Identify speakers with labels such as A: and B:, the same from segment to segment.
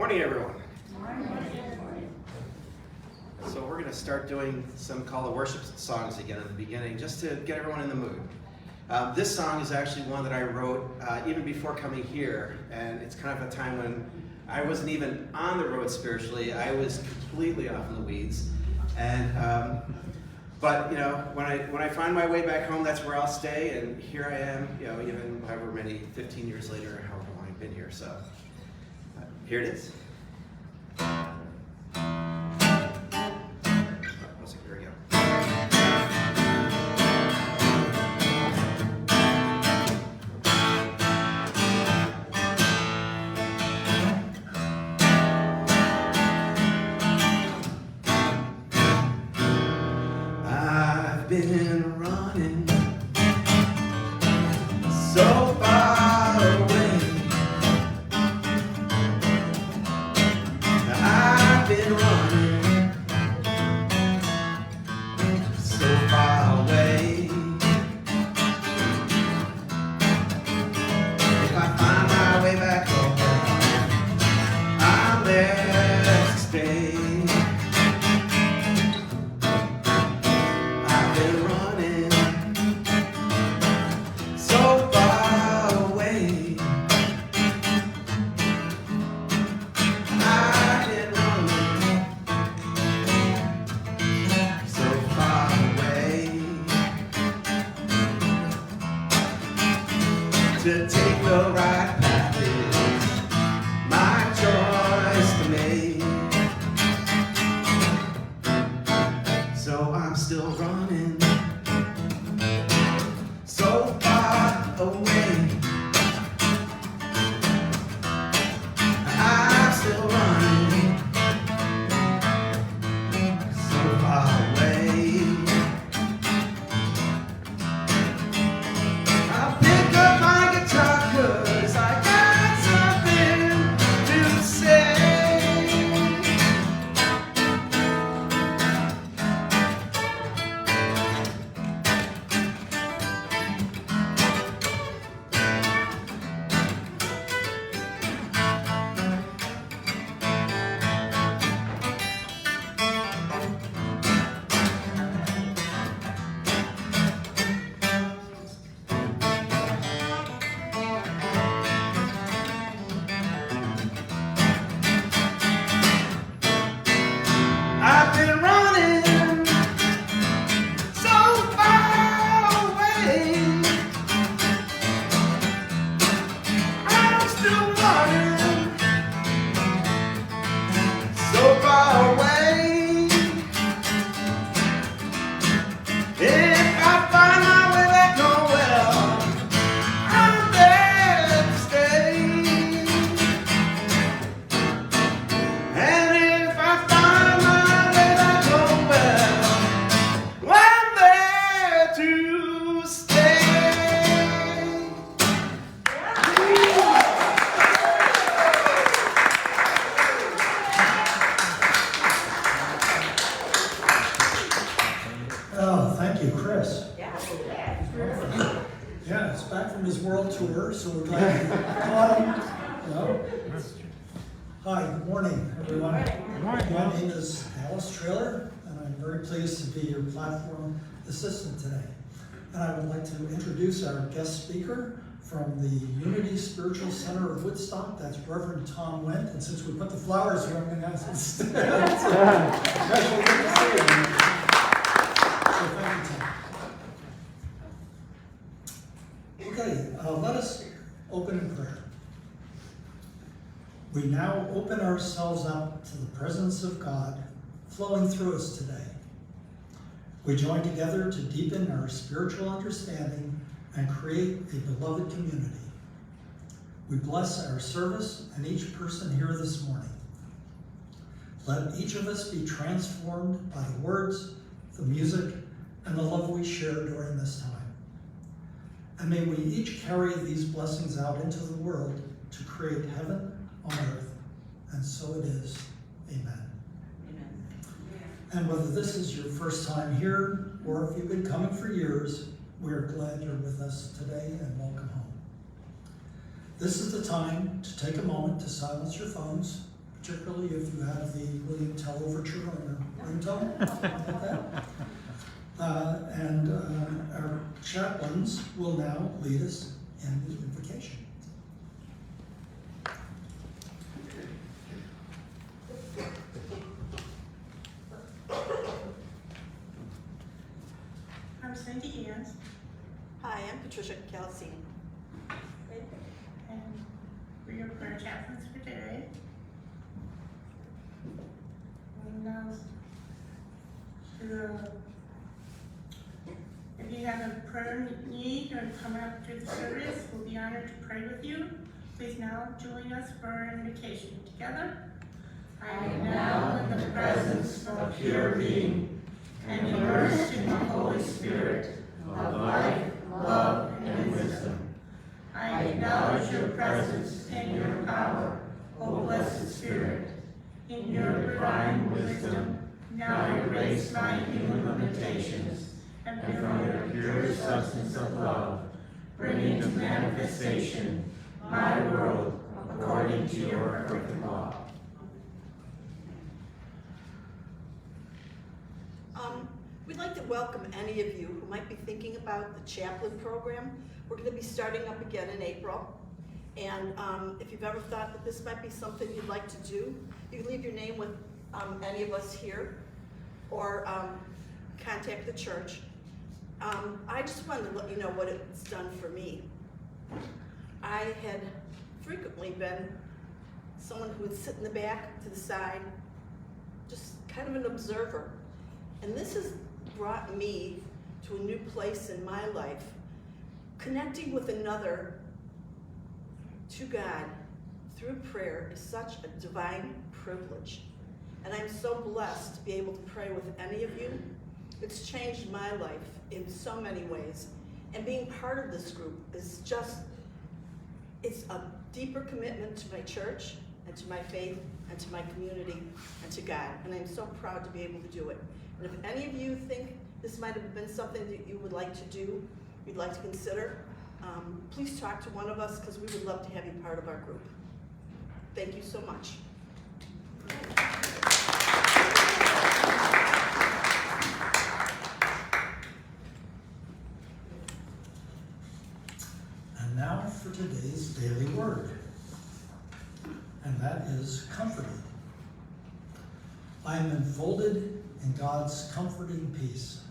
A: morning, everyone. So we're going to start doing some call to worship songs again at the beginning, just to get everyone in the mood. This song is actually one that I wrote even before coming here, and it's kind of a time when I wasn't even on the road spiritually. I was completely off in the weeds, and but you know, when I find my way back home, that's where I'll stay. And here I am, you know, even however many 15 years later, or however long I've been here. So here it is. Here we go. I've been running so far away. I've been running so far away. If I find my way back home, I'm there to stay. I've been running so far away. I've been running so far away. To take the right path is my choice to make. So I'm still running so far away. I'm still running so far away. I'll pick up my guitar 'cause I got something to say. I've been running so far away. I'm still running so far away. If I find my way back home, well, I'm there to stay. And if I find my way back home, well, I'm there to stay.
B: Oh, thank you, Chris. Yeah, it's back from his world tour, so we're glad you caught him. No? Hi, good morning, everyone. My name is Alice Trailer, and I'm very pleased to be your platform assistant today. And I would like to introduce our guest speaker from the Unity Spiritual Center of Woodstock. That's Reverend Tom Wendt. And since we put the flowers here, I'm going to ask him to stand. Special good to see you. So thank you, Tom. Okay, let us open in prayer. We now open ourselves up to the presence of God flowing through us today. We join together to deepen our spiritual understanding and create a beloved community. We bless our service and each person here this morning. Let each of us be transformed by the words, the music, and the love we share during this time. And may we each carry these blessings out into the world to create heaven on earth. And so it is. Amen.
C: Amen.
B: And whether this is your first time here, or if you've been coming for years, we're glad you're with us today and welcome home. This is the time to take a moment to silence your phones, particularly if you have the William Tell overture on your ringtone, something like that. And our chaplains will now lead us in the invocation.
C: I'm Cindy Eans.
D: Hi, I'm Patricia Calcine.
C: And we're your prayer chaplains for today. And now, if you have a prayer need or coming up to the service, we'll be honored to pray with you. Please now join us for our invocation. Together, I am now in the presence of pure being and immersed in the Holy Spirit of life, love, and wisdom. I acknowledge your presence and your power, O blessed Spirit. In your divine wisdom, now erase my human limitations, and from your pure substance of love, bring into manifestation my world according to your perfect law.
D: We'd like to welcome any of you who might be thinking about the chaplain program. We're going to be starting up again in April. And if you've ever thought that this might be something you'd like to do, you can leave your name with any of us here or contact the church. I just wanted to let you know what it's done for me. I had frequently been someone who would sit in the back to the side, just kind of an observer. And this has brought me to a new place in my life. Connecting with another to God through prayer is such a divine privilege. And I'm so blessed to be able to pray with any of you. It's changed my life in so many ways. And being part of this group is just, it's a deeper commitment to my church and to my faith and to my community and to God. And I'm so proud to be able to do it. And if any of you think this might have been something that you would like to do, you'd like to consider, please talk to one of us because we would love to have you part of our group. Thank you so much.
B: And now for today's daily word, and that is comforted. I am enfolded in God's comforting peace.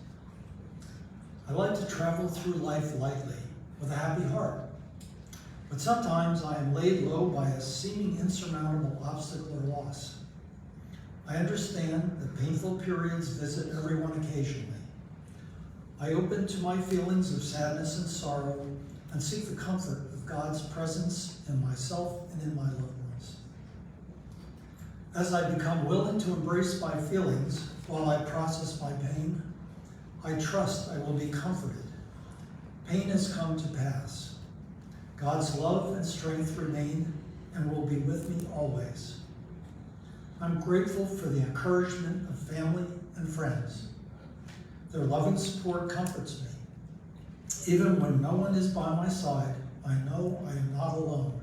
B: I like to travel through life lightly, with a happy heart. But sometimes I am laid low by a seeming insurmountable obstacle or loss. I understand that painful periods visit everyone occasionally. I open to my feelings of sadness and sorrow and seek the comfort of God's presence in myself and in my loved ones. As I become willing to embrace my feelings while I process my pain, I trust I will be comforted. Pain has come to pass. God's love and strength remain and will be with me always. I'm grateful for the encouragement of family and friends. Their loving support comforts me. Even when no one is by my side, I know I am not alone.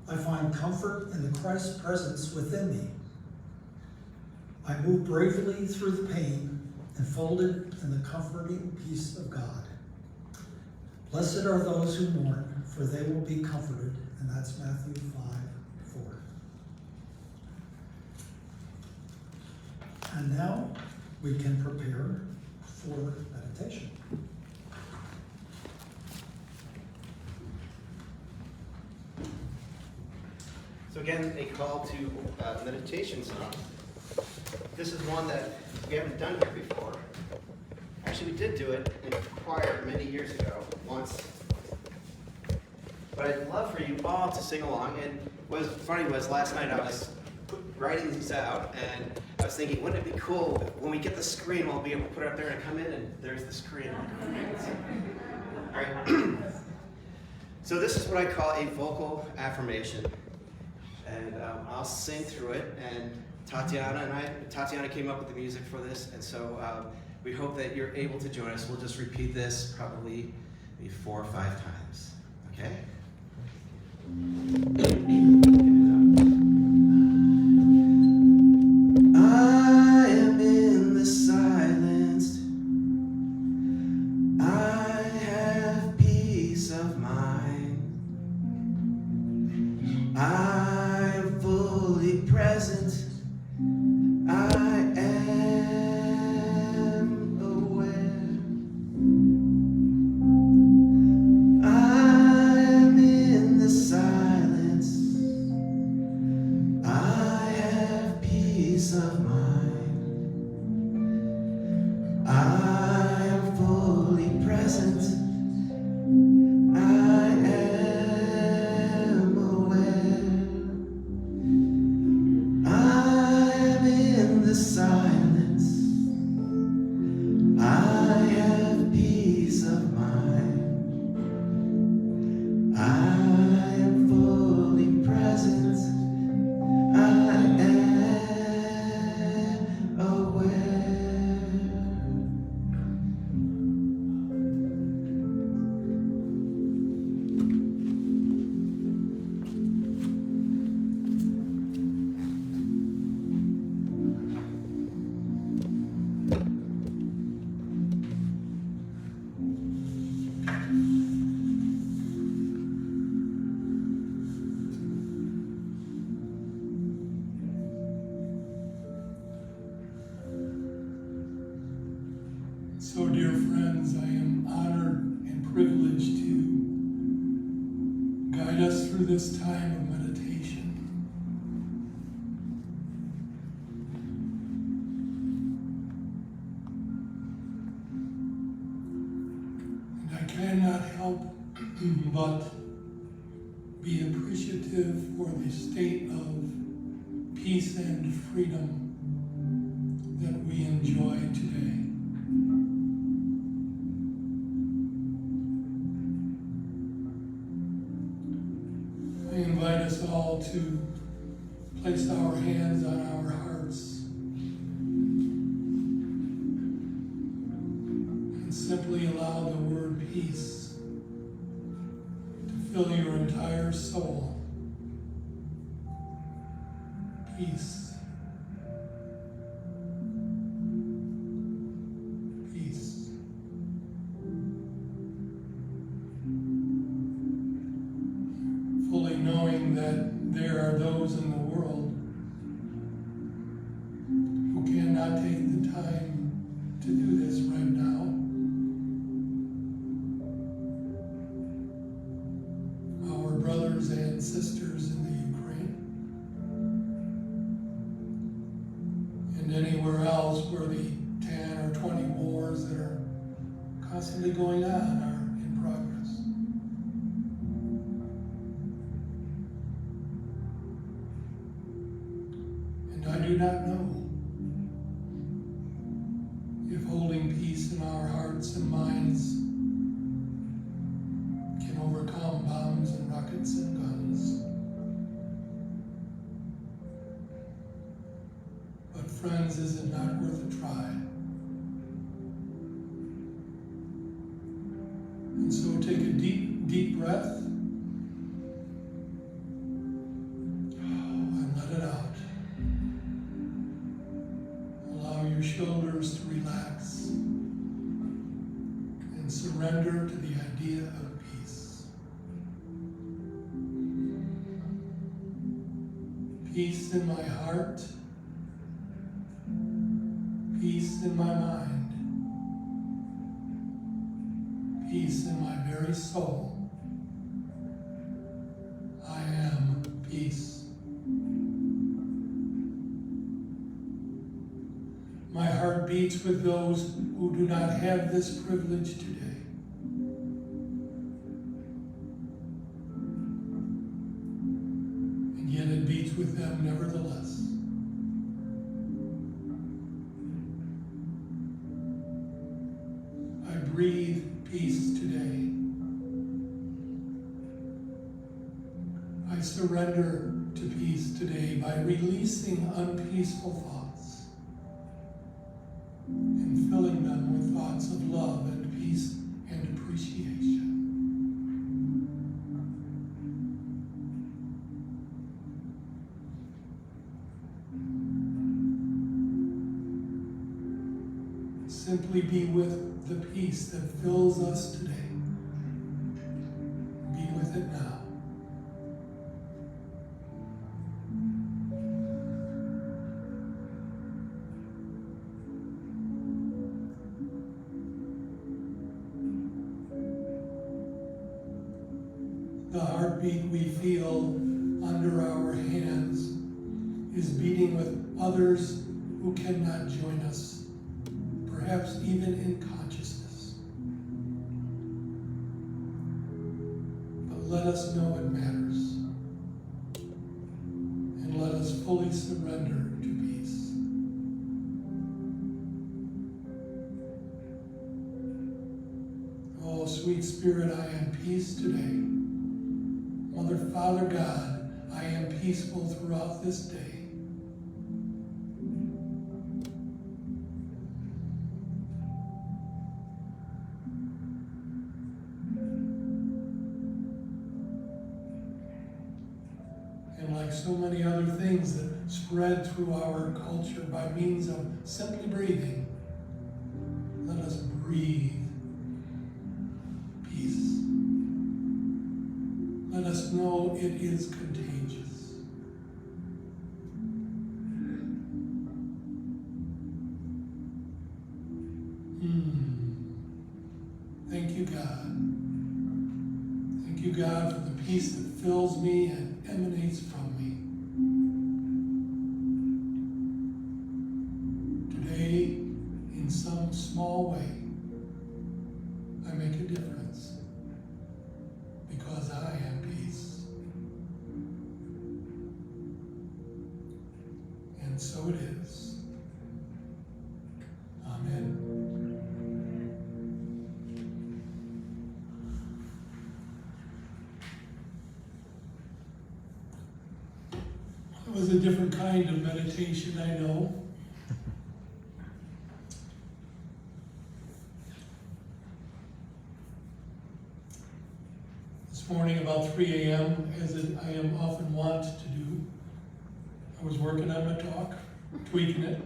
B: I find comfort in the Christ's presence within me. I move bravely through the pain, enfolded in the comforting peace of God. Blessed are those who mourn, for they will be comforted. And that's Matthew 5:4. And now we can prepare for meditation.
A: So again, a call to meditation song. This is one that we haven't done here before. Actually, we did do it in choir many years ago, once. But I'd love for you all to sing along. And what was funny was last night I was writing these out, and I was thinking, wouldn't it be cool if when we get the screen, we'll be able to put it up there and come in, and there's the screen. All right. So this is what I call a vocal affirmation. And I'll sing through it, and Tatiana came up with the music for this, and so we hope that you're able to join us. We'll just repeat this probably maybe 4 or 5 times, okay?
E: So, dear friends, I am honored and privileged to guide us through this time of meditation. And I cannot help but be appreciative for the state of peace and freedom that we enjoy today. I invite us all to place our hands on our hearts and simply allow the word peace to fill your entire soul. Peace. Peace. Fully knowing that there are those in the world who cannot take the time to do this right now. Our brothers and sisters in the Ukraine and anywhere else where the 10 or 20 wars that are constantly going on are in progress. And I do not know if holding peace in our hearts and minds can overcome bombs and rockets and guns. But friends, is it not worth a try? And so take a deep, deep breath and let it out. Allow your shoulders to relax and surrender to the idea of peace. Peace in my heart, peace in my mind, peace in my very soul. I am peace. My heart beats with those who do not have this privilege today. And yet it beats with them nevertheless. I breathe peace today. I surrender to peace today by releasing unpeaceful thoughts and filling them with thoughts of love and peace and appreciation. Simply be with the peace that fills us today. Be with it now. The heartbeat we feel under our hands is beating with others who cannot join us, perhaps even in consciousness. But let us know it matters, and let us fully surrender to peace. Oh, sweet Spirit, I am peace today. Mother, Father God, I am peaceful throughout this day. And like so many other things that spread through our culture by means of simply breathing, let us breathe peace. Let us know it is contagious. peace that fills me and emanates from me. Today, in some small way, I make a difference because I am peace. And so it is. Amen. It was a different kind of meditation, I know. This morning about 3 a.m., as I am often wont to do, I was working on my talk, tweaking it.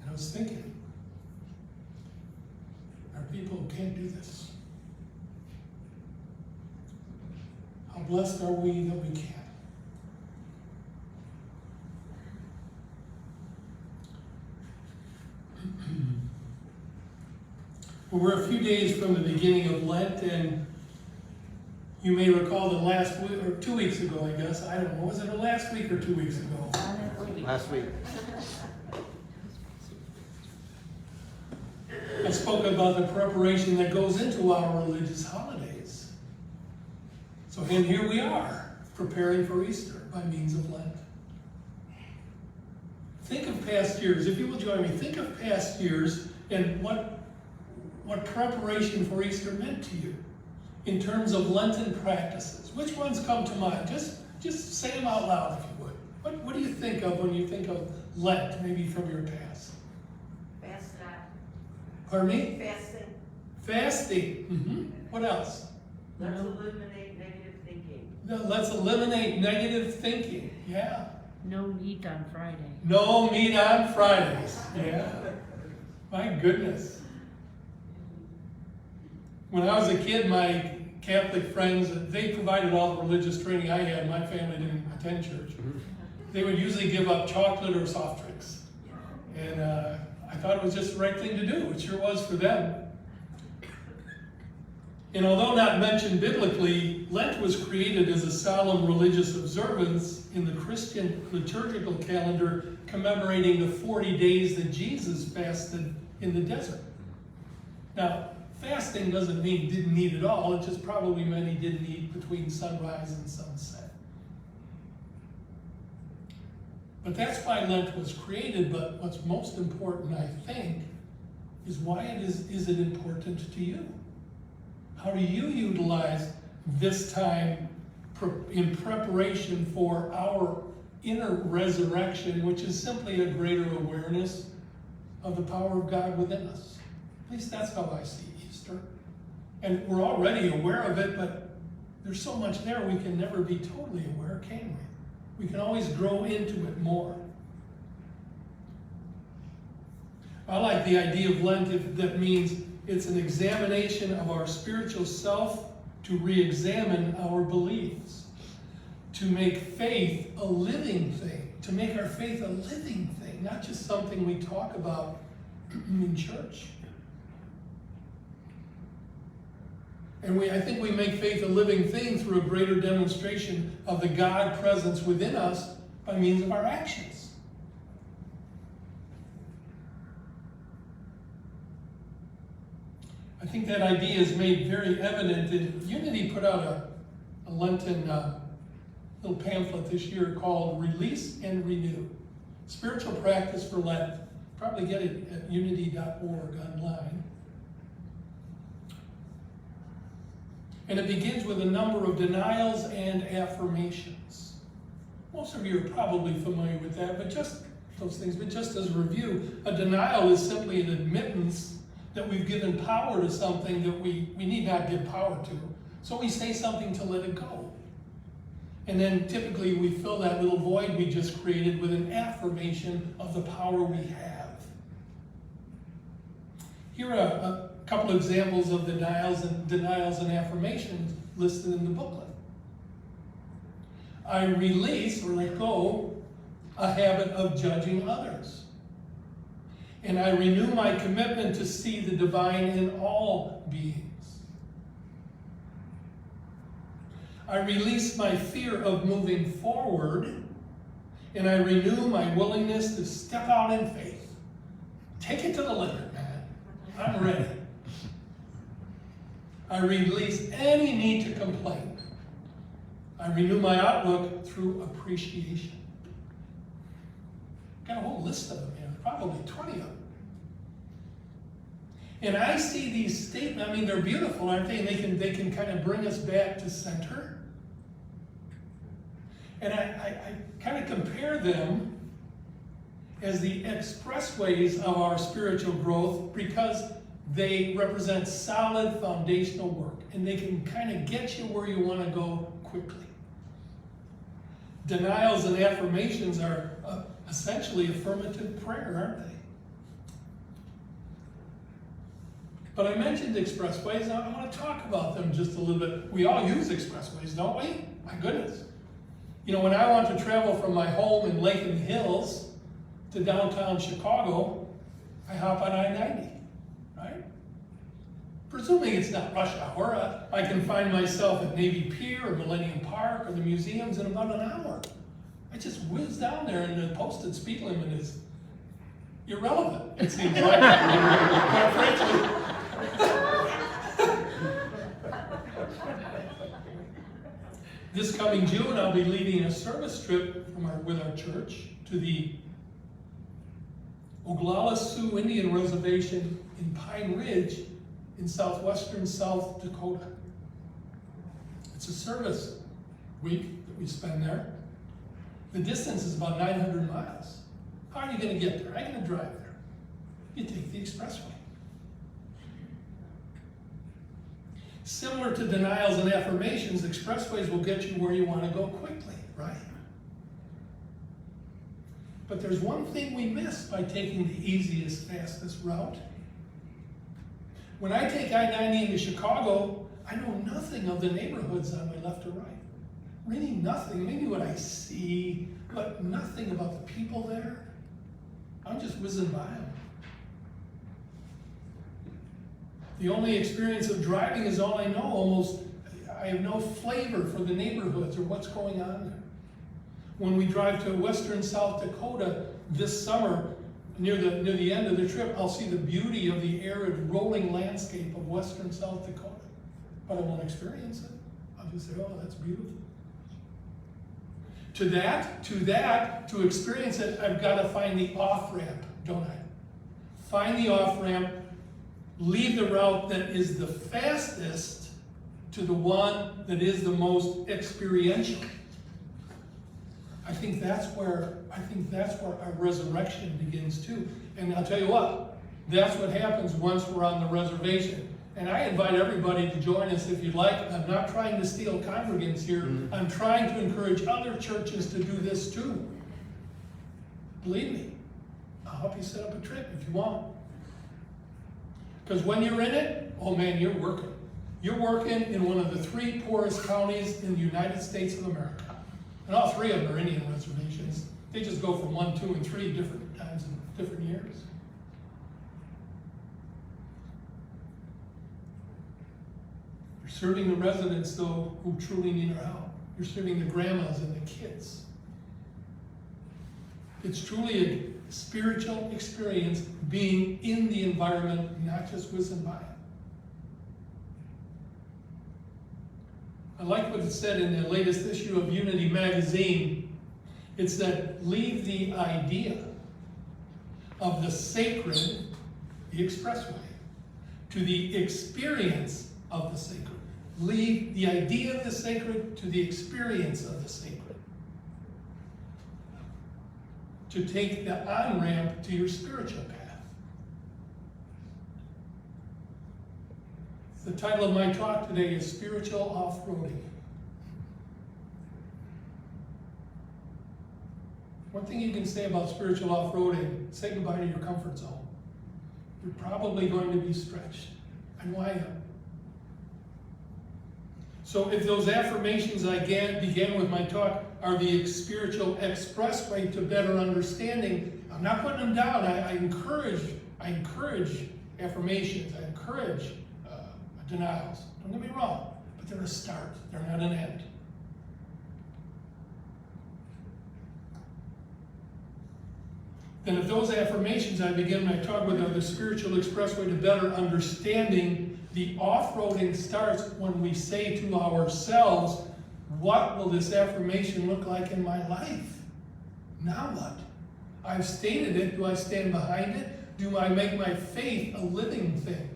E: And I was thinking, there are people who can't do this. How blessed are we that we can. Well, we're a few days from the beginning of Lent, and you may recall that last week, or 2 weeks ago, I guess, I don't know, was it last week or 2 weeks ago?
A: Last week.
E: I spoke about the preparation that goes into our religious holidays. So, and here we are, preparing for Easter by means of Lent. Think of past years, if you will join me, think of past years and what preparation for Easter meant to you in terms of Lenten practices. Which ones come to mind? Just say them out loud if you would. What do you think of when you think of Lent, maybe from your past?
D: Fasting.
E: Pardon me?
D: Fasting.
E: Fasting. Mm-hmm. What else?
F: Let's eliminate negative thinking.
E: Let's eliminate negative thinking. Yeah.
G: No meat on Friday.
E: No meat on Fridays. Yeah. My goodness. When I was a kid, my Catholic friends, they provided all the religious training I had. My family didn't attend church. They would usually give up chocolate or soft drinks. And I thought it was just the right thing to do. It sure was for them. And although not mentioned biblically, Lent was created as a solemn religious observance in the Christian liturgical calendar commemorating the 40 days that Jesus fasted in the desert. Now, fasting doesn't mean he didn't eat at all. It just probably meant he didn't eat between sunrise and sunset. But that's why Lent was created. But what's most important, I think, is why is it important to you? How do you utilize this time in preparation for our inner resurrection, which is simply a greater awareness of the power of God within us? At least that's how I see Easter. And we're already aware of it, but there's so much there we can never be totally aware, can we? We can always grow into it more. I like the idea of Lent if that means it's an examination of our spiritual self to re-examine our beliefs, to make faith a living thing, to make our faith a living thing, not just something we talk about in church. And I think we make faith a living thing through a greater demonstration of the God presence within us by means of our actions. I think that idea is made very evident in Unity put out a Lenten little pamphlet this year called Release and Renew. Spiritual practice for Lent. Probably get it at unity.org online. And it begins with a number of denials and affirmations. Most of you are probably familiar with that, but just those things. But just as a review, a denial is simply an admittance that we've given power to something that we need not give power to. So we say something to let it go. And then typically we fill that little void we just created with an affirmation of the power we have. Here are a couple examples of denials and affirmations listed in the booklet. I release or let go a habit of judging others. And I renew my commitment to see the divine in all beings. I release my fear of moving forward, and I renew my willingness to step out in faith. Take it to the limit, man. I'm ready. I release any need to complain. I renew my outlook through appreciation. Got a whole list of them here, probably 20 of them. And I see these statements, I mean, they're beautiful, aren't they? And they can kind of bring us back to center. And I kind of compare them as the expressways of our spiritual growth because they represent solid foundational work. And they can kind of get you where you want to go quickly. Denials and affirmations are essentially affirmative prayer, aren't they? But I mentioned expressways, and I want to talk about them just a little bit. We all use expressways, don't we? My goodness. You know, when I want to travel from my home in Lakeland Hills to downtown Chicago, I hop on I-90, right? Presuming it's not rush hour, I can find myself at Navy Pier or Millennium Park or the museums in about an hour. I just whiz down there, and the posted speed limit is irrelevant, it seems like. Quite frankly. This coming June, I'll be leading a service trip with our church to the Oglala Sioux Indian Reservation in Pine Ridge in southwestern South Dakota. It's a service week that we spend there. The distance is about 900 miles. How are you going to get there? How are you going to drive there? You take the expressway. Similar to denials and affirmations, expressways will get you where you want to go quickly, right? But there's one thing we miss by taking the easiest, fastest route. When I take I-90 into Chicago, I know nothing of the neighborhoods on my left or right. Really nothing. Maybe what I see, but nothing about the people there. I'm just whizzing by them. The only experience of driving is all I know. Almost, I have no flavor for the neighborhoods or what's going on there. When we drive to western South Dakota this summer, near the end of the trip, I'll see the beauty of the arid rolling landscape of western South Dakota. But I won't experience it. I'll just say, oh, that's beautiful. To experience it, I've got to find the off-ramp, don't I? Find the off-ramp, leave the route that is the fastest to the one that is the most experiential. I think that's where our resurrection begins too. And I'll tell you what, that's what happens once we're on the reservation. And I invite everybody to join us if you'd like. I'm not trying to steal congregants here. I'm trying to encourage other churches to do this too. Believe me, I'll help you set up a trip if you want. Because when you're in it, oh man, you're working. You're working in one of the 3 poorest counties in the United States of America. And all 3 of them are Indian reservations. They just go from 1, 2, and 3 different times in different years. You're serving the residents, though, who truly need our help. You're serving the grandmas and the kids. It's truly a spiritual experience being in the environment, not just whizzing by it. I like what it said in the latest issue of Unity magazine. It said, leave the idea of the sacred, the expressway, to the experience of the sacred. Leave the idea of the sacred to the experience of the sacred. To take the on-ramp to your spiritual path. The title of my talk today is Spiritual Off-Roading. One thing you can say about spiritual off-roading, say goodbye to your comfort zone. You're probably going to be stretched. I know I am. So if those affirmations I began with my talk are the spiritual expressway to better understanding, I'm not putting them down. I encourage affirmations. I encourage denials. Don't get me wrong, but they're a start. They're not an end. then if those affirmations I begin my talk with are the spiritual expressway to better understanding, the off-roading starts when we say to ourselves, what will this affirmation look like in my life? Now what? I've stated it. Do I stand behind it? Do I make my faith a living thing?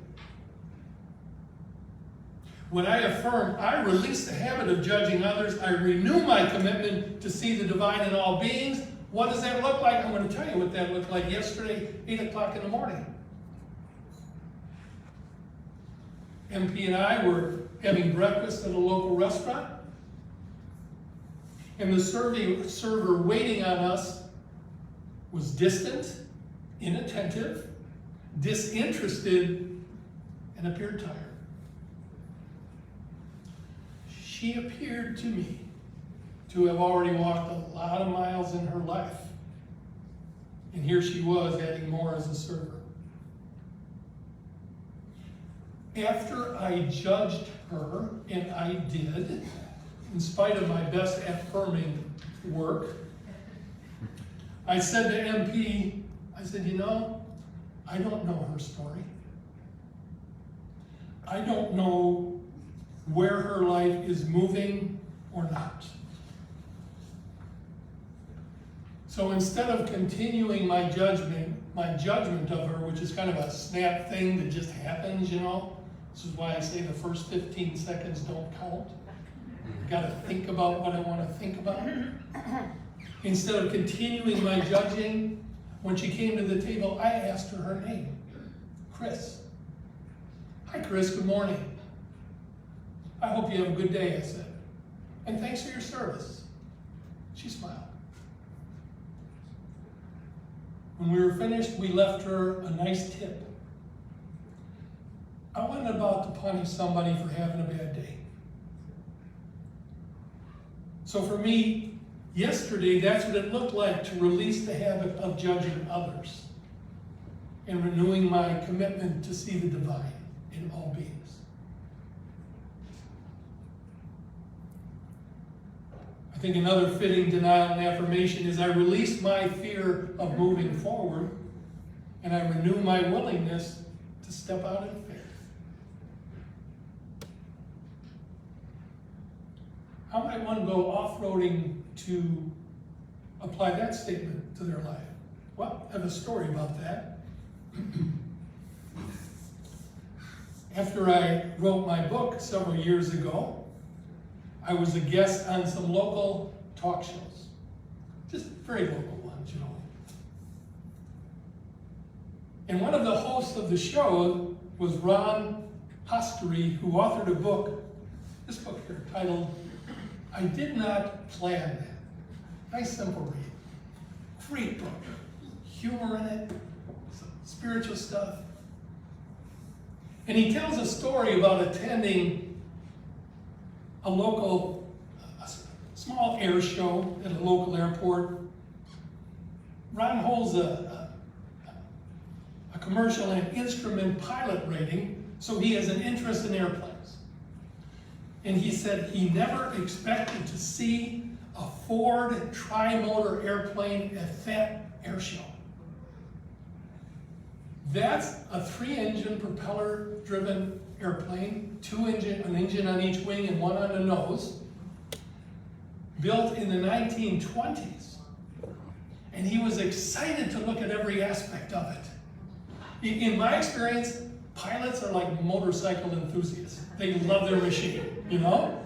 E: When I affirm, I release the habit of judging others. I renew my commitment to see the divine in all beings. What does that look like? I'm going to tell you what that looked like yesterday, 8 o'clock in the morning. MP and I were having breakfast at a local restaurant. And the server waiting on us was distant, inattentive, disinterested, and appeared tired. She appeared to me to have already walked a lot of miles in her life. And here she was adding more as a server. After I judged her, and I did, in spite of my best affirming work, I said to MP, I said, you know, I don't know her story. I don't know where her life is moving or not. So instead of continuing my judgment of her, which is kind of a snap thing that just happens, you know, this is why I say the first 15 seconds don't count. I've got to think about what I want to think about. Instead of continuing my judging, when she came to the table, I asked her her name, Chris. Hi, Chris, good morning. I hope you have a good day, I said. And thanks for your service. She smiled. When we were finished, we left her a nice tip. I wasn't about to punish somebody for having a bad day. So for me, yesterday, that's what it looked like to release the habit of judging others and renewing my commitment to see the divine in all beings. I think another fitting denial and affirmation is I release my fear of moving forward and I renew my willingness to step out in faith. How might one go off-roading to apply that statement to their life? Well, I have a story about that. After I wrote my book several years ago, I was a guest on some local talk shows. Just very local ones, you know. And one of the hosts of the show was Ron Hostery, who authored a book, this book here, titled, I Did Not Plan That. Nice, simple read. Great book. Humor in it, some spiritual stuff. And he tells a story about attending a local, small air show at a local airport. Ron holds a commercial and instrument pilot rating, so he has an interest in airplanes. And he said he never expected to see a Ford tri-motor airplane at that air show. That's a 3-engine propeller-driven airplane, an engine on each wing and one on the nose, built in the 1920s. And he was excited to look at every aspect of it. In my experience, pilots are like motorcycle enthusiasts. They love their machine, you know?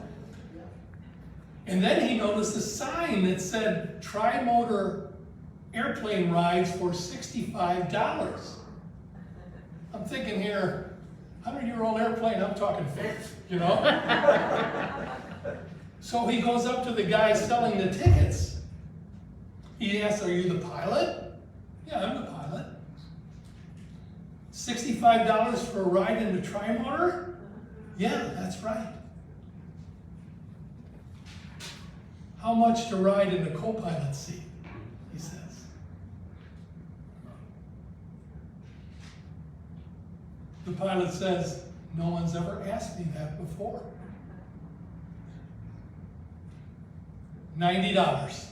E: And then he noticed a sign that said, tri-motor airplane rides for $65. I'm thinking here, 100-year-old airplane, I'm talking faith, you know? So he goes up to the guy selling the tickets. He asks, are you the pilot? Yeah, I'm the pilot. $65 for a ride in the tri-motor? Yeah, that's right. How much to ride in the co-pilot seat? He says. The pilot says, no one's ever asked me that before. $90.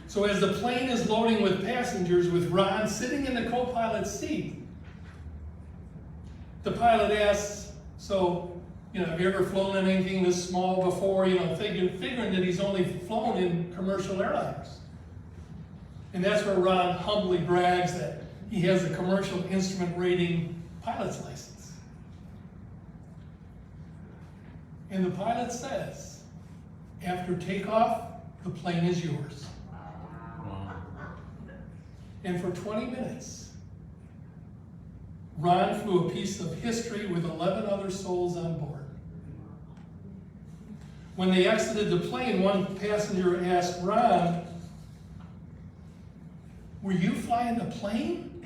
E: So So as the plane is loading with passengers, with Ron sitting in the co-pilot's seat, the pilot asks, so, have you ever flown in anything this small before? Figuring that he's only flown in commercial airliners. And that's where Ron humbly brags that he has a commercial instrument rating pilot's license. And the pilot says, after takeoff, the plane is yours. And for 20 minutes, Ron flew a piece of history with 11 other souls on board. When they exited the plane, one passenger asked Ron, "Were you flying the plane?"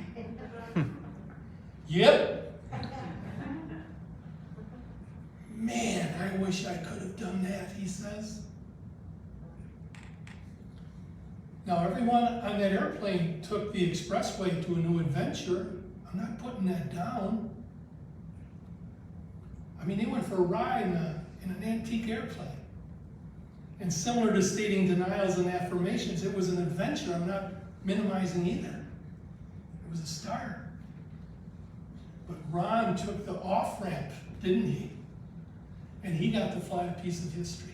E: "Yep." "Man, I wish I could have done that," he says. Now, everyone on that airplane took the expressway to a new adventure. I'm not putting that down. I mean, they went for a ride in an antique airplane. And similar to stating denials and affirmations, it was an adventure. I'm not minimizing either. It was a start. But Ron took the off-ramp, didn't he? And he got to fly a piece of history.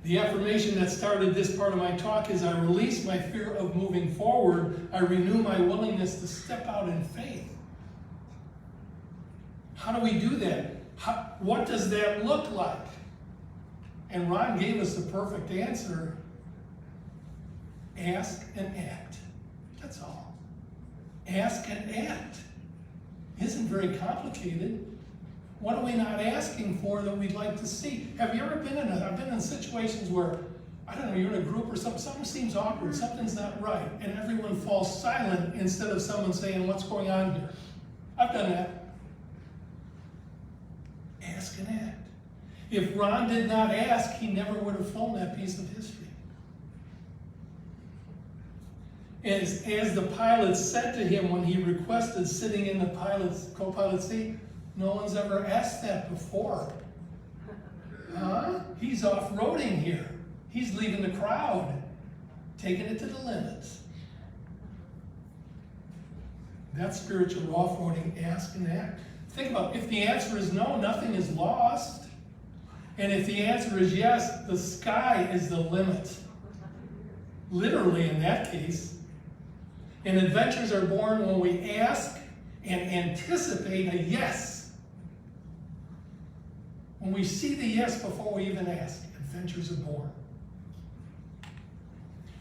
E: The affirmation that started this part of my talk is, I release my fear of moving forward. I renew my willingness to step out in faith. How do we do that? What does that look like? And Ron gave us the perfect answer. Ask and act. That's all. Ask and act. Isn't very complicated. What are we not asking for that we'd like to see? Have you ever been I've been in situations where, I don't know, you're in a group or something seems awkward, something's not right, and everyone falls silent instead of someone saying, "What's going on here?" I've done that. Ask and act. If Ron did not ask, he never would have flown that piece of history. As the pilot said to him when he requested sitting in the co-pilot seat, no one's ever asked that before. Huh? He's off-roading here. He's leaving the crowd, taking it to the limits. That's spiritual off-roading, ask and act. Think about it. If the answer is no, nothing is lost. And if the answer is yes, the sky is the limit. Literally in that case. And adventures are born when we ask and anticipate a yes. When we see the yes before we even ask, adventures are born.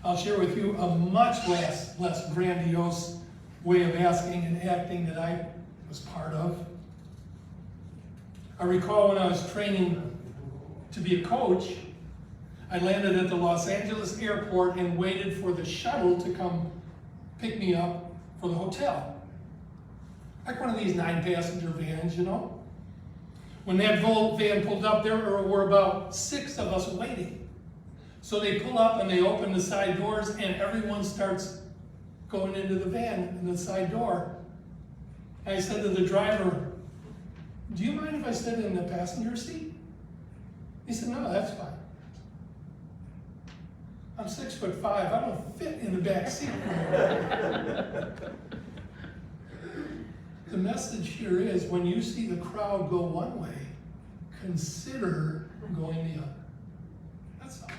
E: I'll share with you a much less grandiose way of asking and acting that I was part of. I recall when I was training to be a coach, I landed at the Los Angeles airport and waited for the shuttle to come pick me up for the hotel. Like one of these 9-passenger vans, When that van pulled up, there were about 6 of us waiting. So they pull up and they open the side doors and everyone starts going into the van in the side door. And I said to the driver, "Do you mind if I sit in the passenger seat?" He said, "No, that's fine. I'm 6'5". I don't fit in the back seat." The message here is, when you see the crowd go one way, consider going the other. That's all.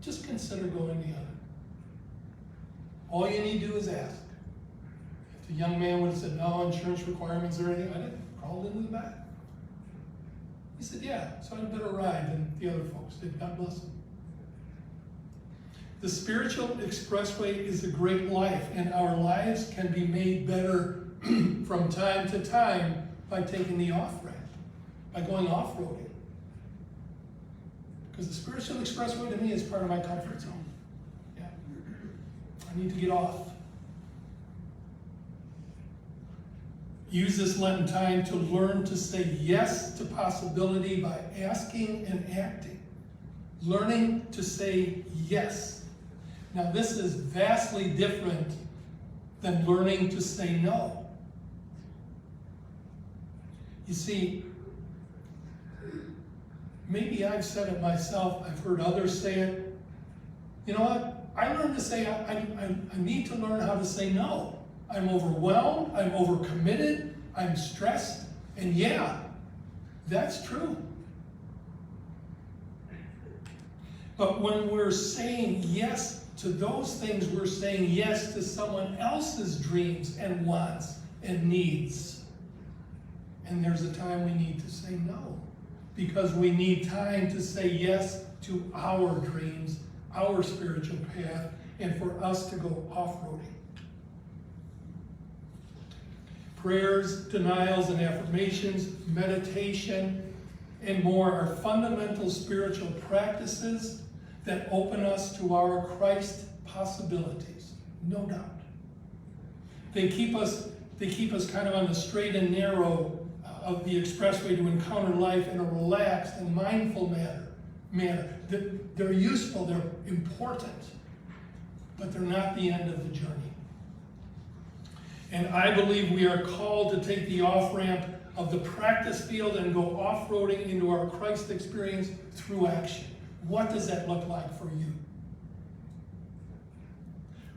E: Just consider going the other. All you need to do is ask. If the young man would have said, "No insurance requirements or anything," I'd have crawled into the back. He said, "Yeah, so I had a better ride than the other folks did. God bless them." The spiritual expressway is a great life, and our lives can be made better from time to time by taking the off-ramp, by going off-roading. Because the spiritual expressway to me is part of my comfort zone. Yeah. I need to get off. Use this Lenten time to learn to say yes to possibility by asking and acting. Learning to say yes. Now, this is vastly different than learning to say no. You see, maybe I've said it myself, I've heard others say it, You know what? I learned to say, I need to learn how to say no. I'm overwhelmed, I'm overcommitted, I'm stressed, and yeah, that's true. But when we're saying yes to those things, we're saying yes to someone else's dreams and wants and needs. And there's a time we need to say no, because we need time to say yes to our dreams, our spiritual path, and for us to go off-roading. Prayers, denials, and affirmations, meditation, and more are fundamental spiritual practices that open us to our Christ possibilities, no doubt. They keep us kind of on the straight and narrow of the expressway to encounter life in a relaxed and mindful manner. They're useful, they're important, but they're not the end of the journey. And I believe we are called to take the off-ramp of the practice field and go off-roading into our Christ experience through action. What does that look like for you?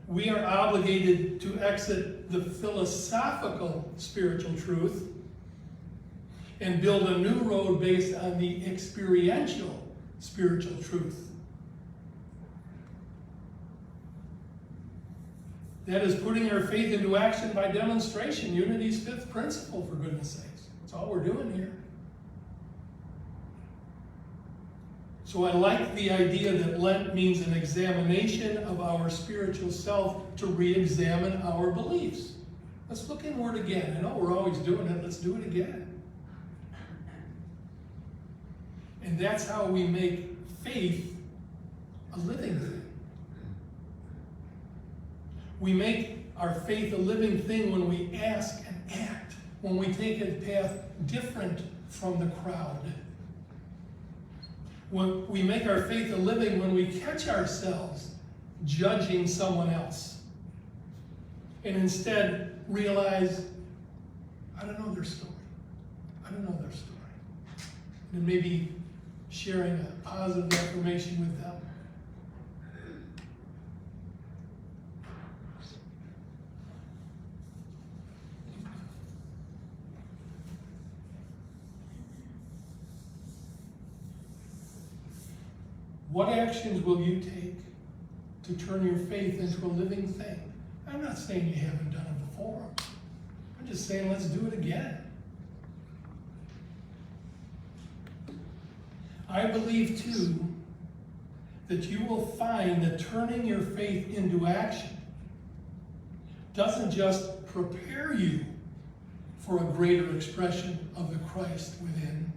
E: We are obligated to exit the philosophical spiritual truth and build a new road based on the experiential spiritual truth. That is putting our faith into action by demonstration. Unity's fifth principle, for goodness sakes. That's all we're doing here. So I like the idea that Lent means an examination of our spiritual self to re-examine our beliefs. Let's look inward again. I know we're always doing it. Let's do it again. And that's how we make faith a living thing. We make our faith a living thing when we ask and act, when we take a path different from the crowd. When we make our faith a living when we catch ourselves judging someone else and instead realize, I don't know their story. I don't know their story. And maybe sharing a positive affirmation with them. What actions will you take to turn your faith into a living thing? I'm not saying you haven't done it before. I'm just saying let's do it again. I believe, too, that you will find that turning your faith into action doesn't just prepare you for a greater expression of the Christ within.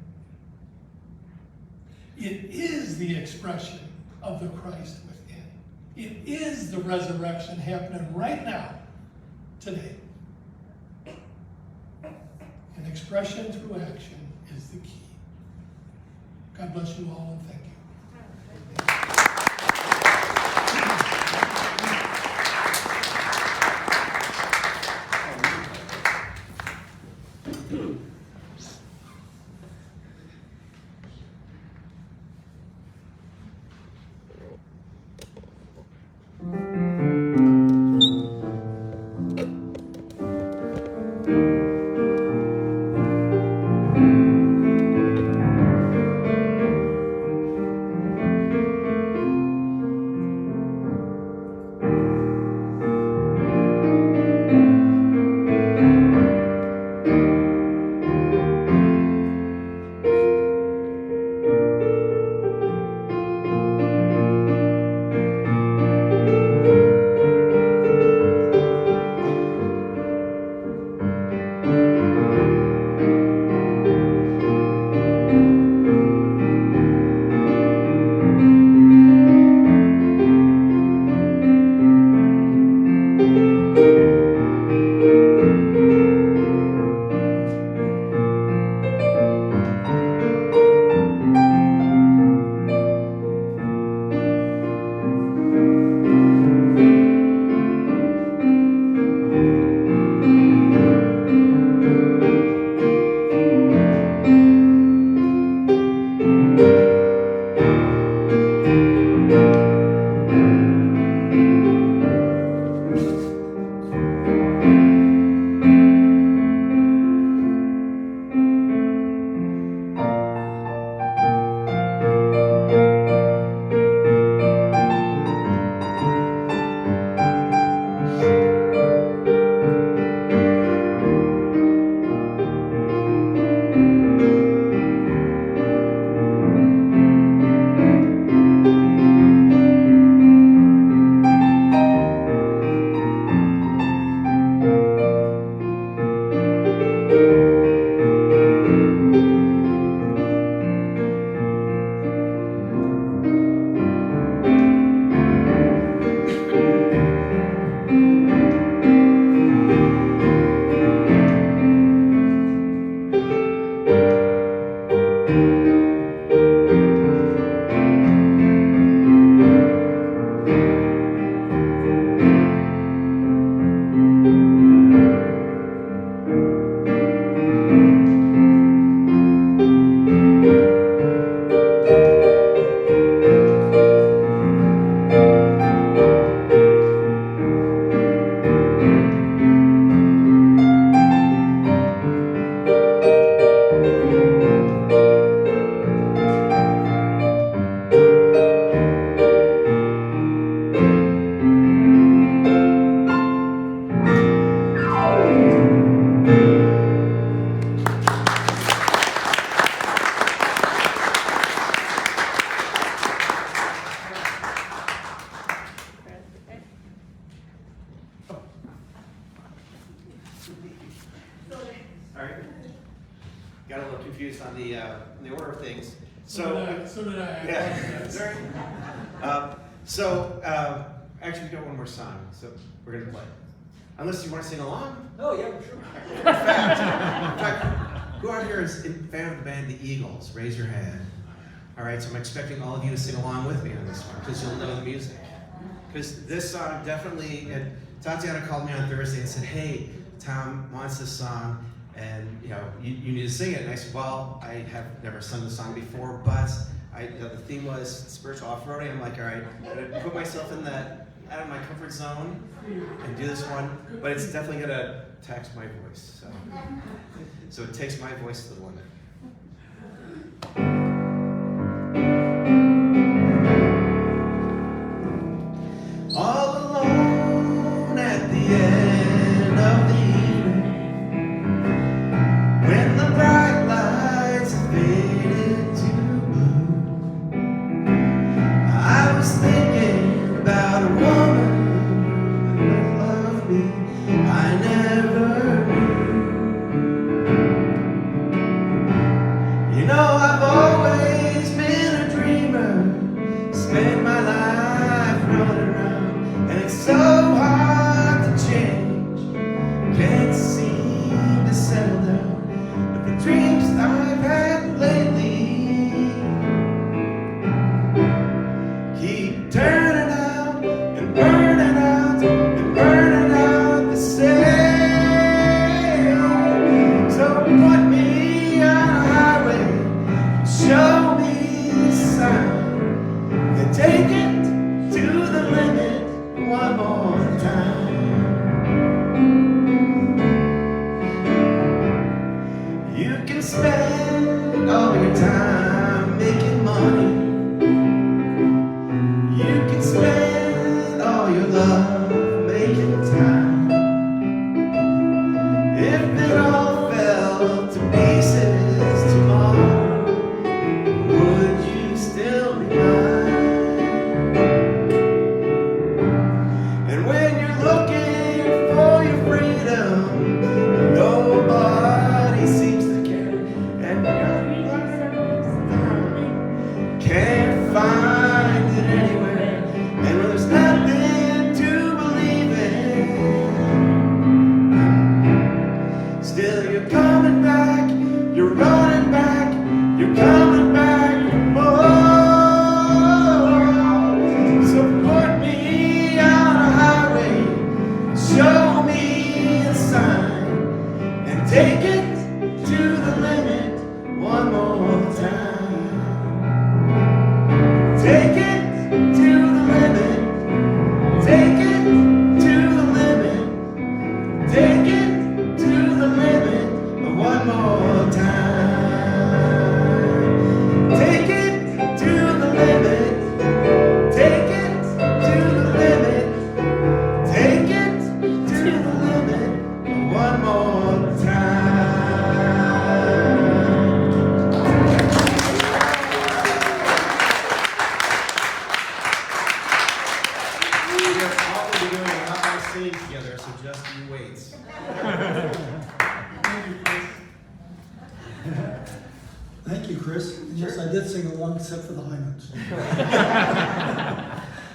E: It is the expression of the Christ within. It is the resurrection happening right now, today. And expression through action is the key. God bless you all and thank you.
A: confused on the order of things.
E: So did I.
A: Yeah. Sorry. Actually, we got one more song, so we're gonna play. Unless you want to sing along.
F: Oh, yeah, sure.
A: In fact, who out here is a fan of the band The Eagles? Raise your hand. All right, so I'm expecting all of you to sing along with me on this one because you'll know the music. Because this song definitely, and Tatiana called me on Thursday and said, hey, Tom wants this song, and you need to sing it. And I said, well, I have never sung the song before, but the theme was spiritual off-roading. I'm like, all right, I'm gonna put myself in that, out of my comfort zone and do this one, but it's definitely gonna tax my voice. So it takes my voice to the limit. All alone at the end of the evening, when the bright lights faded to blue, I was thinking about a woman that loved me I never knew. You know, I've always been a dreamer, spent my life running around, and it's so hard to change, can't seem to settle down, but the dreams I've had lately keep turning out and burning out and burning out the same. So put me on a highway, show me a sign, and take it to the limit one more time. You can spend all your time making money. You can spend all your love making time. If it all fell to pieces tomorrow, would you still be mine? And when you're looking for your freedom, nobody seems to care, and can't find it anywhere. And when there's nothing to believe in, still you're coming back, you're running back, you're coming back for more. So put me on a highway, show me a sign, and take it to the limit one more time. Take it to the limit, take it to the limit, take it to the limit one more time. Take it to the limit, take it to the limit, take it to the limit one more time. We are all going to be doing a lot more singing together, so just you wait.
B: Thank you, Chris. And yes, I did sing along except for the high notes.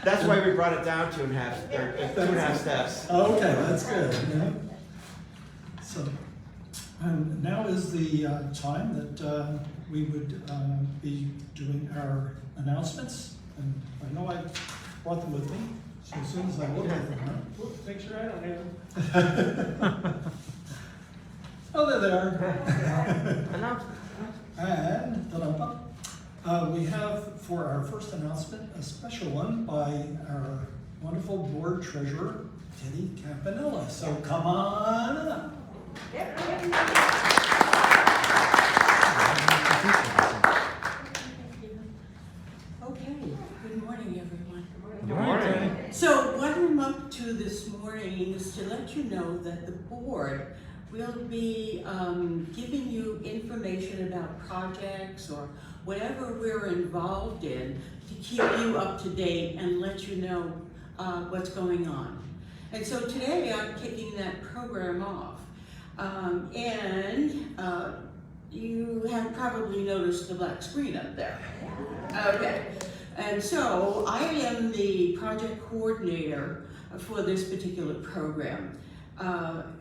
A: That's why we brought it down 2.5 steps.
B: Okay, that's good. Yeah. So, and now is the time that we would be doing our announcements. And I know I brought them with me, so as soon as I look at them,
E: Whoops, make sure I don't have them.
B: oh, there they are.
F: Announcement.
B: And we have for our first announcement a special one by our wonderful board treasurer, Teddy Campanella. So come on up.
H: Okay, good morning, everyone.
F: Good morning.
H: So what I'm up to this morning is to let you know that the board will be giving you information about projects or whatever we're involved in to keep you up to date and let you know what's going on. And so today I'm kicking that program off. you have probably noticed the black screen up there. Okay, and so I am the project coordinator for this particular program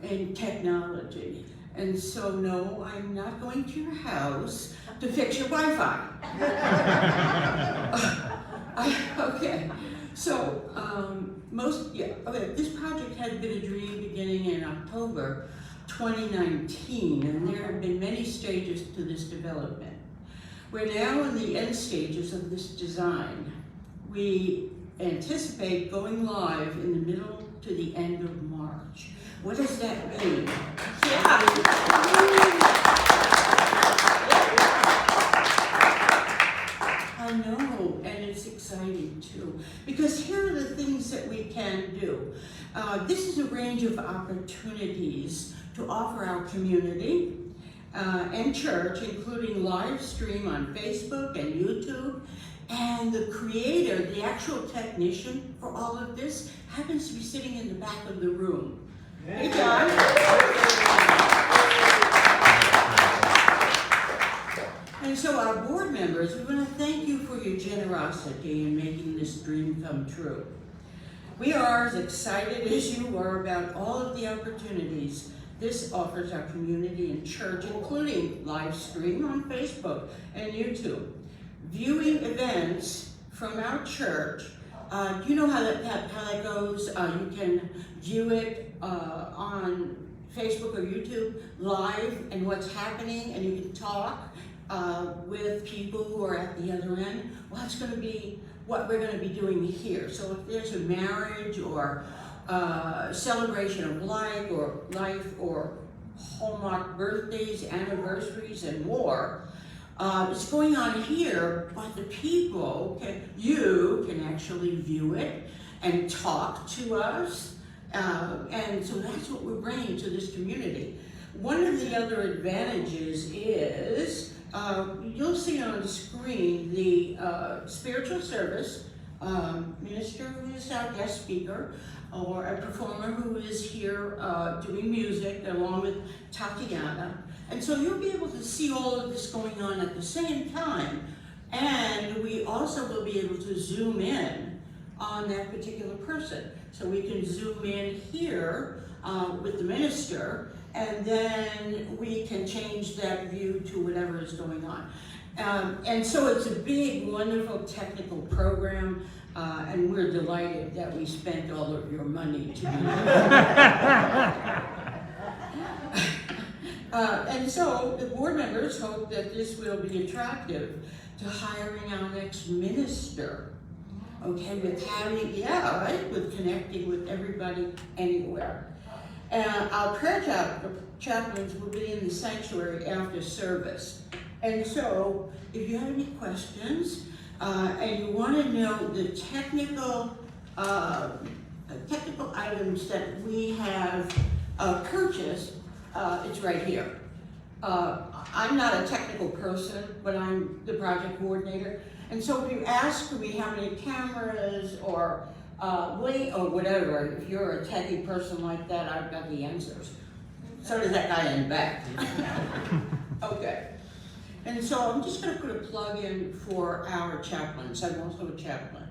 H: in technology. And so no, I'm not going to your house to fix your Wi-Fi. Okay, so this project had been a dream beginning in October 2019, and there have been many stages to this development. We're now in the end stages of this design. We anticipate going live in the middle to the end of March. What does that mean? I know, and it's exciting too, because here are the things that we can do. This is a range of opportunities to offer our community and church, including live stream on Facebook and YouTube. And the creator, the actual technician for all of this, happens to be sitting in the back of the room. Hey, John. And so our board members, we want to thank you for your generosity in making this dream come true. We are as excited as you are about all of the opportunities this offers our community and church, including live stream on Facebook and YouTube. Viewing events from our church, you know how that goes? You can view it on Facebook or YouTube live and what's happening, and you can talk with people who are at the other end. Well, that's going to be what we're going to be doing here. So if there's a marriage or celebration of life or Hallmark birthdays, anniversaries, and more, it's going on here, but the people, you can actually view it and talk to us. And so that's what we're bringing to this community. One of the other advantages is, you'll see on the screen the spiritual service, minister who is our guest speaker, or a performer who is here doing music along with Tatiana. And so you'll be able to see all of this going on at the same time. And we also will be able to zoom in on that particular person. So we can zoom in here with the minister, and then we can change that view to whatever is going on. And so it's a big, wonderful technical program, and we're delighted that we spent all of your money to do that. And so the board members hope that this will be attractive to hiring our next minister. Okay, with connecting with everybody anywhere. Our prayer chaplains will be in the sanctuary after service. And so, if you have any questions, and you want to know the technical items that we have purchased, it's right here. I'm not a technical person, but I'm the project coordinator. And so if you ask, do we have any cameras or whatever, if you're a techie person like that, I've got the answers. So does that guy in the back. Okay. And so I'm just going to put a plug in for our chaplains. I'm also a chaplain.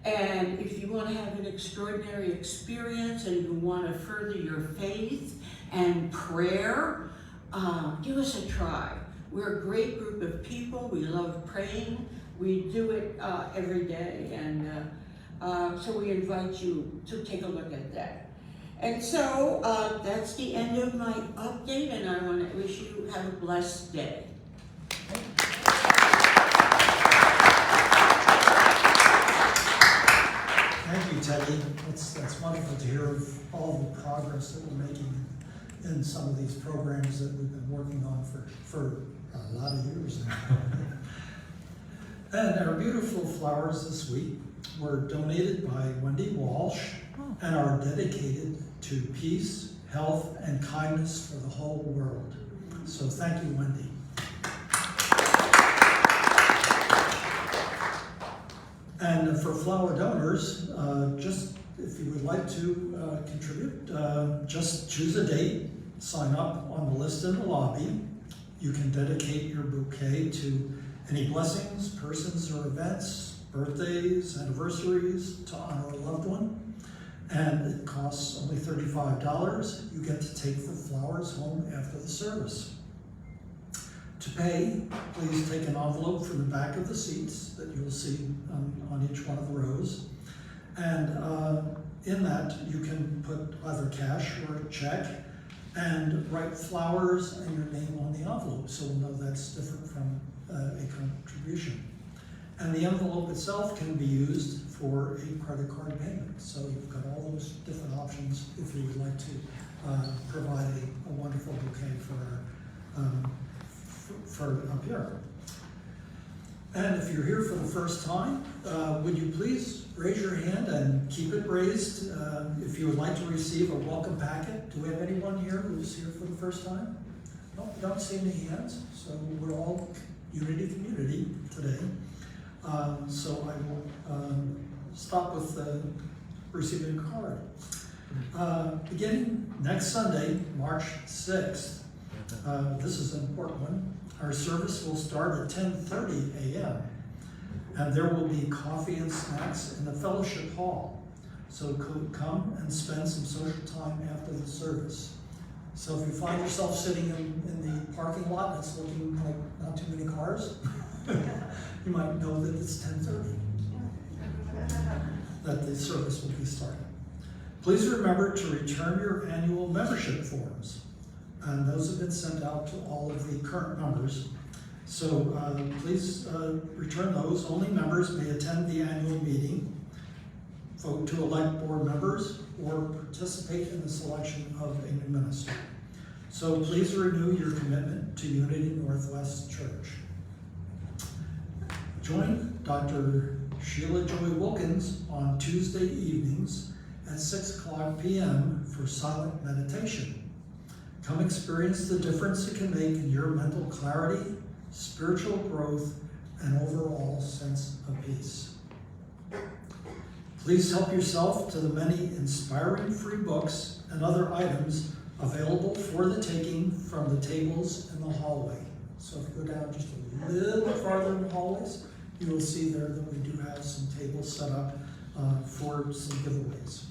H: And if you want to have an extraordinary experience and you want to further your faith and prayer, give us a try. We're a great group of people. We love praying. We do it every day. And so we invite you to take a look at that. And so that's the end of my update, and I want to wish you have a blessed day.
B: Thank you, Teddy. That's wonderful to hear of all the progress that we're making in some of these programs that we've been working on for a lot of years now. And our beautiful flowers this week were donated by Wendy Walsh and are dedicated to peace, health, and kindness for the whole world. So thank you, Wendy. And for flower donors, just if you would like to contribute, just choose a date, sign up on the list in the lobby, You can dedicate your bouquet to any blessings, persons, or events, birthdays, anniversaries, to honor a loved one. And it costs only $35. You get to take the flowers home after the service. To pay, please take an envelope from the back of the seats that you'll see on each one of the rows. And in that, you can put either cash or a check and write flowers and your name on the envelope, so we'll know that's different from a contribution. And the envelope itself can be used for a credit card payment. So you've got all those different options if you would like to provide a wonderful bouquet for up here. And if you're here for the first time, would you please raise your hand and keep it raised if you would like to receive a welcome packet? Do we have anyone here who's here for the first time? No, we don't see any hands, so we're all Unity community today. So I will stop with receiving a card. Beginning next Sunday, March 6th, this is an important one. Our service will start at 10:30 a.m. and there will be coffee and snacks in the fellowship hall. So come and spend some social time after the service. So if you find yourself sitting in the parking lot and it's looking like not too many cars, you might know that it's 10:30, that the service will be starting. Please remember to return your annual membership forms. And those have been sent out to all of the current members. So please return those. Only members may attend the annual meeting, vote to elect board members, or participate in the selection of a new minister. So please renew your commitment to Unity Northwest Church. Join Dr. Sheila Joy Wilkins on Tuesday evenings at 6:00 p.m. for silent meditation. Come experience the difference it can make in your mental clarity, spiritual growth, and overall sense of peace. Please help yourself to the many inspiring free books and other items available for the taking from the tables in the hallway. So if you go down just a little bit farther in the hallways, you will see there that we do have some tables set up for some giveaways.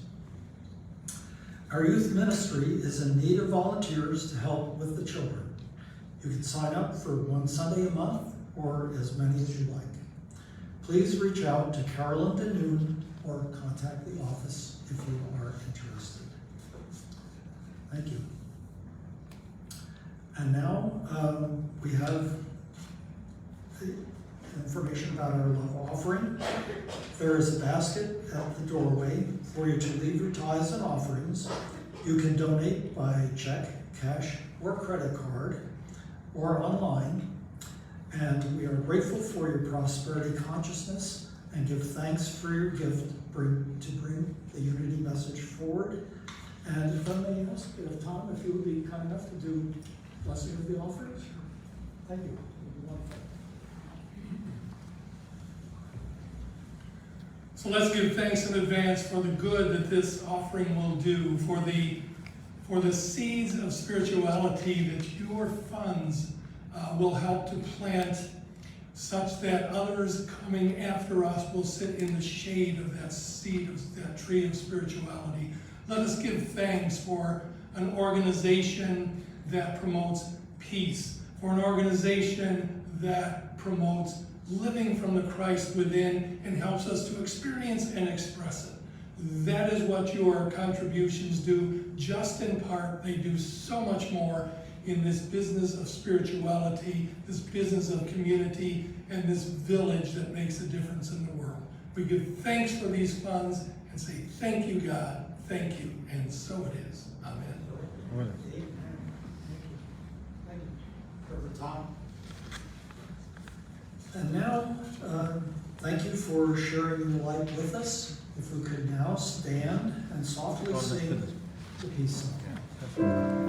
B: Our youth ministry is in need of volunteers to help with the children. You can sign up for one Sunday a month or as many as you like. Please reach out to Carolyn DeNoon or contact the office if you are interested. Thank you. And now we have information about our love offering. There is a basket at the doorway for you to leave your tithes and offerings. You can donate by check, cash, or credit card, or online. And we are grateful for your prosperity consciousness and give thanks for your gift to bring the Unity message forward. And if I may ask, Tom, if you would be kind enough to do blessing of the offerings. Thank you.
E: So let's give thanks in advance for the good that this offering will do, for the seeds of spirituality that your funds will help to plant, such that others coming after us will sit in the shade of that seed, of that tree of spirituality. Let us give thanks for an organization that promotes peace, for an organization that promotes living from the Christ within and helps us to experience and express it. That is what your contributions do, just in part. They do so much more in this business of spirituality, this business of community, and this village that makes a difference in the world. We give thanks for these funds and say, thank you, God, thank you, and so it is. Amen.
B: Thank you. Reverend Tom. And now, thank you for sharing your light with us. If we could now stand and softly sing the peace song.